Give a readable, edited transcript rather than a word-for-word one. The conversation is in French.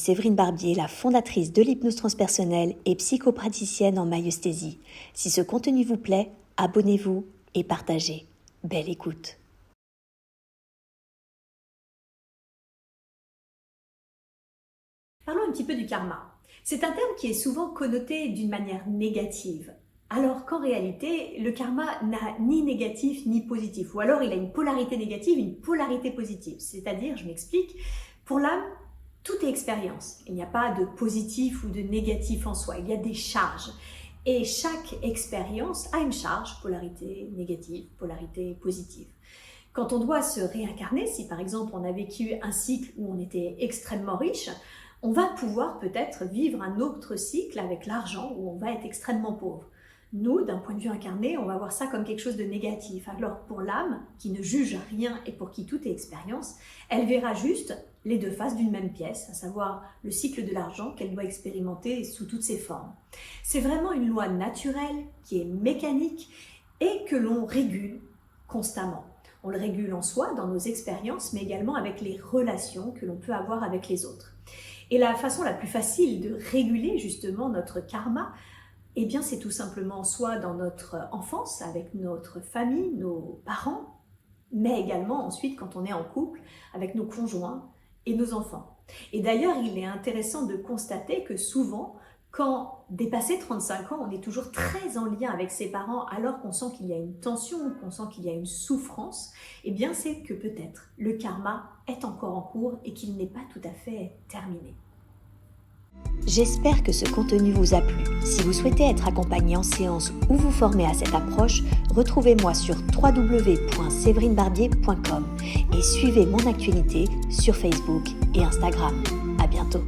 Séverine Barbier, la fondatrice de l'hypnose transpersonnelle et psychopraticienne en maïeusthésie. Si ce contenu vous plaît, abonnez-vous et partagez. Belle écoute. Parlons un petit peu du karma. C'est un terme qui est souvent connoté d'une manière négative, alors qu'en réalité, le karma n'a ni négatif ni positif, ou alors il a une polarité négative, une polarité positive. C'est-à-dire, je m'explique, pour l'âme, tout est expérience. Il n'y a pas de positif ou de négatif en soi, il y a des charges. Et chaque expérience a une charge, polarité négative, polarité positive. Quand on doit se réincarner, si par exemple on a vécu un cycle où on était extrêmement riche, on va pouvoir peut-être vivre un autre cycle avec l'argent où on va être extrêmement pauvre. Nous, d'un point de vue incarné, on va voir ça comme quelque chose de négatif. Alors pour l'âme, qui ne juge rien et pour qui tout est expérience, elle verra juste les deux faces d'une même pièce, à savoir le cycle de l'argent qu'elle doit expérimenter sous toutes ses formes. C'est vraiment une loi naturelle qui est mécanique et que l'on régule constamment. On le régule en soi, dans nos expériences, mais également avec les relations que l'on peut avoir avec les autres. Et la façon la plus facile de réguler justement notre karma, eh bien c'est tout simplement soit dans notre enfance, avec notre famille, nos parents, mais également ensuite quand on est en couple, avec nos conjoints et nos enfants. Et d'ailleurs, il est intéressant de constater que souvent, quand dépassé 35 ans, on est toujours très en lien avec ses parents alors qu'on sent qu'il y a une tension, qu'on sent qu'il y a une souffrance, eh bien c'est que peut-être le karma est encore en cours et qu'il n'est pas tout à fait terminé. J'espère que ce contenu vous a plu. Si vous souhaitez être accompagné en séance ou vous former à cette approche, retrouvez-moi sur www.severinebarbier.com et suivez mon actualité sur Facebook et Instagram. À bientôt.